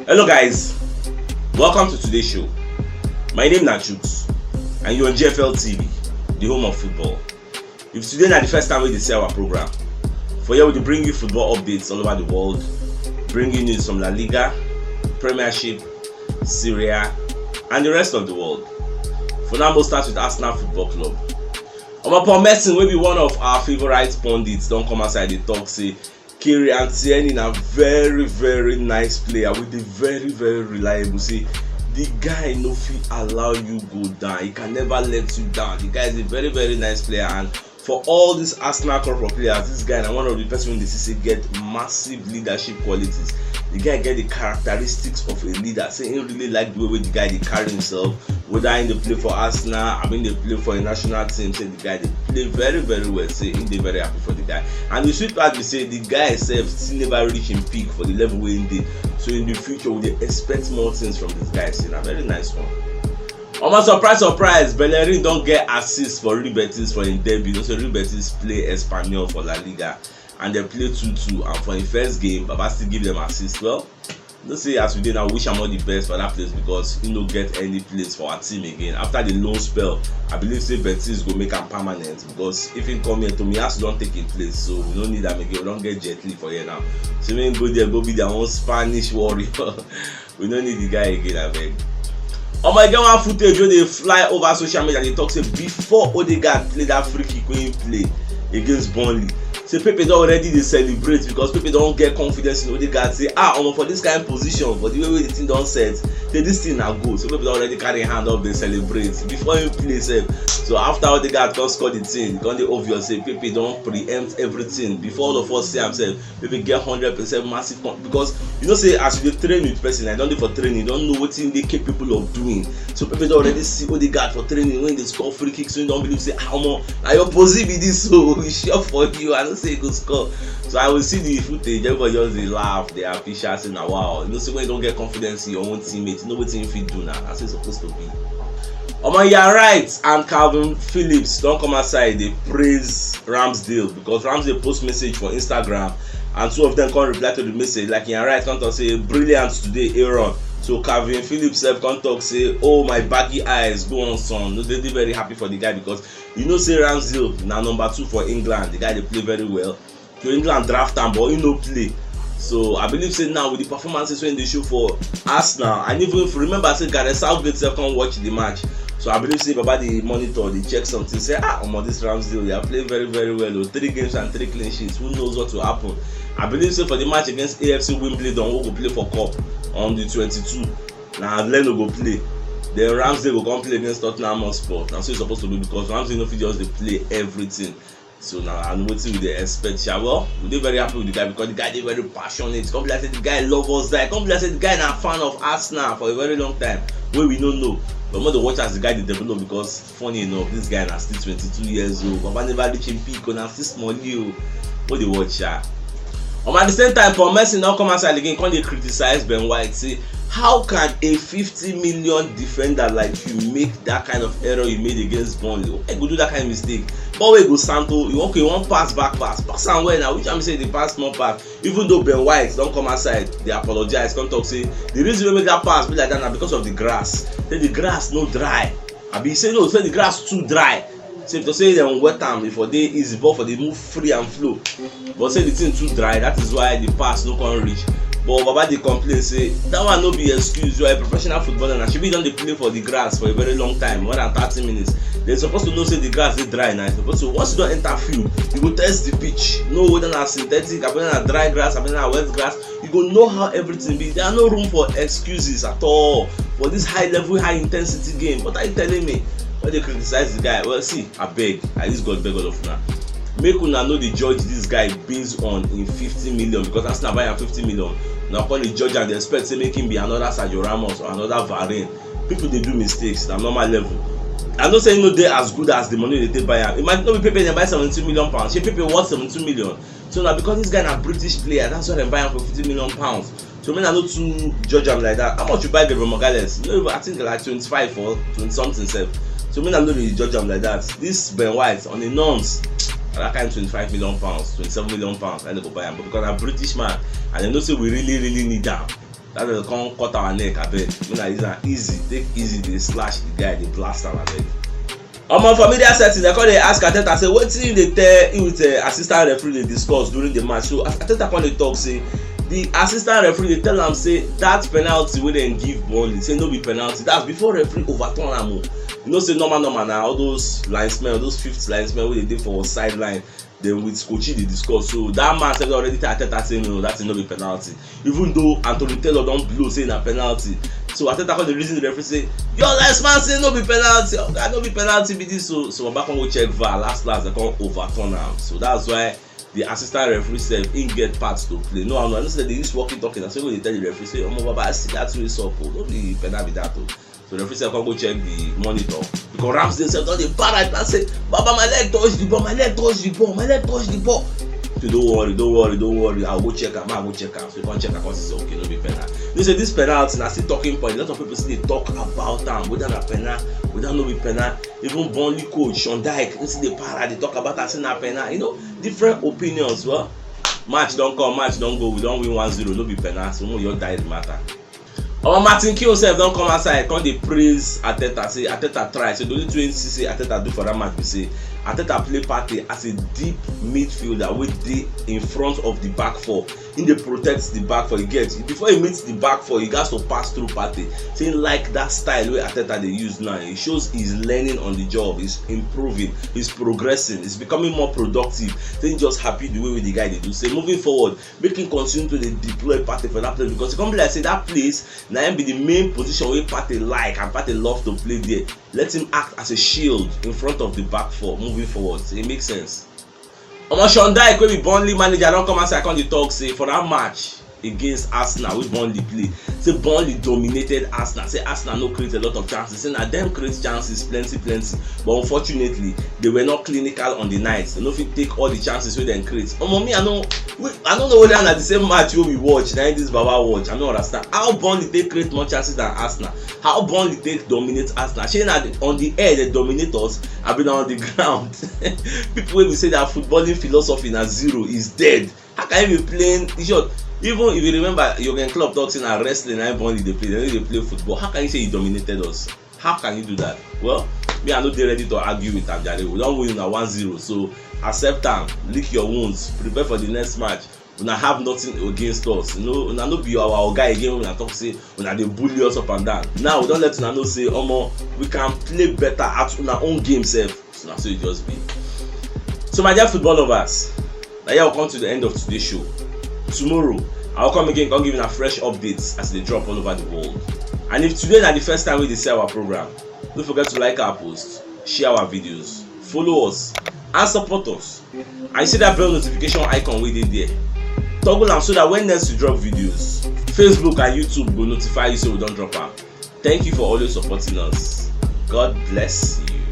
Hello guys, welcome to today's show. My name is Nachooks and you're on GFL TV, the home of football. If today is the first time we see our program, for here we bring you football updates all over the world, bringing news from La Liga, Premiership, Serie A, and the rest of the world. For now, we'll start with Arsenal Football Club. Paul Merson will be one of our favorite pundits. Don't come outside the talk say Kiri and Tierney are very nice player with a very reliable. Say the guy no fit allow you go down. He can never let you down. The guy is a very nice player, and for all these Arsenal corporate players, this guy is one of the person when they see get massive leadership qualities. The guy get the characteristics of a leader. Say he really like the way the guy they carry himself. Whether in the play for Arsenal, they play for a national team. Say the guy they play very well. Say they very happy for the guy. And the sweet part we say the guy himself still never reach him peak for the level where he did. So in the future we expect more things from this guy. Say a very nice one. Surprise, Bellerin don't get assist for Real Betis for his debut. Also Real Betis play Espanyol for La Liga and they play 2-2, and for the first game Baba still give them assist. Well, don't say as we did now, wish him all the best for that place because he no get any place for our team again. After the loan spell, I believe say Betis go make him permanent because if he come here, Tomiyasu don't take his place, so we don't need him again. We don't get Jet Li for here now. So when go there, go be their own Spanish warrior. We don't need the guy again, I beg. I get one footage where they fly over social media. They talk say before Odegaard play that free kick when he play against Burnley. Say Pepe don already dey celebrate because Pepe don get confidence in Odegaard. Say for this kind of position, for the way the thing don set, say this thing na good. So Pepe don already carry hand up dey celebrate before he play sef. So after Odegaard don score the thing, e dey obvious say Pepe don preempt everything before all of us see am sef. Pepe get 100% massive because you know say as you dey train with person, like don dey for training, you don know wetin dey capable of doing. So Pepe don already see Odegaard for training when they score free kicks, so you don believe say na your posi be this, so we sure for you. I know say he go score. So I will see the footage, everybody just dey laugh, they are appreciate say na wow. You know say when you don't get confidence in your own teammate, you know wetin you fit do now. That's what it's supposed to be. You're right, and Calvin Phillips don't come outside they praise Ramsdale because Ramsdale post message for Instagram and two of them can't reply to the message. Like you're right, can't talk say brilliant today, Aaron. So Calvin Phillips can't talk say, oh my baggy eyes, go on son. No, they very happy for the guy because you know say Ramsdale now number 2 for England. The guy they play very well. So England draft him, but he no play. So I believe say now with the performances when they show for Arsenal, and even if you remember say Gareth Southgate can't watch the match. So I believe say Baba the monitor, they check something, say this Ramsdale, they are playing very well. 3 games and 3 clean sheets. Who knows what will happen? I believe say for the match against AFC Wimbledon, who will play for Cup on the 22. Now Leno go play. Then Ramsdale will come play against Tottenham Hotspur. Now so it's supposed to be because Ramsdale no fit just dey play everything. So now I'm waiting with the expect. Well, we're very happy with the guy because the guy is very passionate. Come like say the guy love us die. Come like say the guy na fan of Arsenal for a very long time. Where we don't know. But more the watch as the guy dey develop because funny enough, this guy na still 22 years old. Baba never reach him peak, na still small you. What the watch at the same time, Paul Merson now come outside again. Can they criticize Ben White? Say how can a 50 million defender like you make that kind of error you made against Burnley? I go do that kind of mistake. But we go Santo, you want pass and well now. Which I'm saying the pass more pass. Even though Ben White don't come outside, they apologize. Come talk say the reason we make that pass be like that now because of the grass. Say the grass no dry. I be say no, say the grass too dry. So if to say them wet time before they easy ball for they move free and flow. But say the thing too dry, that is why the pass no can reach. But Baba they complain say that one no be excuse. You are a professional footballer and she be done they play for the grass for a very long time, more than 30 minutes. They're supposed to know say the grass is dry now. So once you don't enter field, you go test the pitch. Know whether na synthetic, whether na dry grass, whether na wet grass. You go know how everything be. There are no room for excuses at all for this high level, high intensity game. What are you telling me? When they criticize the guy, well see, I beg, at least God beg all of una. Make una know the judge this guy based on in 50 million because that's not buying 50 million. Now call the judge and they expect to make him be another Sergio Ramos or another Varane. People they do mistakes na normal level. I'm not saying no they as good as the money they take buy him. It might not be Pepe they buy 72 million pounds. She Pepe worth 72 million. So now because this guy is a British player, that's why they buy him for 50 million pounds. So when I know to judge him like that, how much you buy Gabriel Magalhaes? You know, I think like 25 or 20 something self. So when I know the judge him like that, this Ben White on the norms, that kind of 25 million pounds, 27 million pounds, I never buy him. But because I'm a British man and they know say we really need them. That will come cut our neck abeg. Make na use am easy, take easy dey slash the guy, dey blast am abeg. For media setting, they come dey ask Ateta say wetin you dey tell him with assistant referee dey discuss during the match. So Ateta come dey talk say the assistant referee dey tell am say that penalty wey dem give Burnley say no be penalty. That's before referee overturn am o. You know say normal na all those linesmen, those fifth linesmen wey dey for sideline, then with Kochi dey discuss. So that man sef already tell Ateta say no, that thing no be penalty, even though Anthony Taylor don blow say na penalty. So Ateta come dey reason the referee say your linesman say no be penalty, oga no be penalty be this. So Baba come go check VAR, last they come overturn am. So that's why the assistant referee sef him get parts to play. No, I know say they use walkie talkie, na so they tell the referee say Baba I see that way sup o, no be penalty be that o. So the referee sef come go check the monitor because Ramsdale sef don dey para and say Baba my leg touch the ball, my leg touch the ball, my leg touch the ball. So don't worry, I'll go check am, So you come check am, come see say okay no be penalty. You say this penalty na still talking point. A lot of people still dey talk about am, whether na penalty, whether no be penalty. Even Burnley coach Sean Dyche still dey para, dey talk about am say na penalty. You know, different opinions. Well, match don come, match don go, we don win 1-0, no be penalty. So no your die the matter. Martin Keown sef don come outside, come dey praise Ateta, say Ateta try. So the only thing say Ateta do for that match be say Ateta play Partey as a deep midfielder wey dey in front of the back four. He dey protect the back four. He get before he meets the back four, he gats to pass through Partey. So he like that style wey Ateta dey use now. It shows he's learning on the job, he's improving, he's progressing, he's becoming more productive. So he just happy the way the guy dey do. Say moving forward, make him continue to dey deploy Partey for that place because e come be like say that place na him be the main position wey Partey like and Partey love to play there. Let him act as a shield in front of the back four moving forward. So it makes sense. Sean Dyche wey be Burnley manager don come outside come dey talk say for that match against Arsenal wey Burnley play, say Burnley dominated Arsenal, say Arsenal no create a lot of chances, say na dem create chances plenty, but unfortunately they were not clinical on the night. They no fit take all the chances wey dem create. Me I don't know whether na the same match wey we watch na this Baba watch. I no understand how Burnley take create more chances than Arsenal, how Burnley take dominate Arsenal. Shey na on the air they dominate us, abi na on the ground. People wey be say that footballing philosophy na zero is dead. How can you be playing short? Even if you remember Jurgen Klopp talk say na wrestling na Burnley dey play, they dey play football. How can you say he dominated us? How can you do that? Well, me I no dey ready to argue with am jare. We don win na 1-0, so accept am, lick your wounds, prepare for the next match. Una have nothing against us. Una no be our oga again. Una talk say una dey bully us up and down. Now we don let una know say we can play better at una own game sef. So na so it just be. So my dear football lovers, na here we come to the end of today's show. Tomorrow I will come again, come give you fresh updates as they drop all over the world. And if today na the first time we dey see our program, don't forget to like our posts, share our videos, follow us and support us. And you see that bell notification icon wey dey there, toggle am so that when next we drop videos, Facebook and YouTube go notify you say we don drop am. Thank you for always supporting us. God bless you.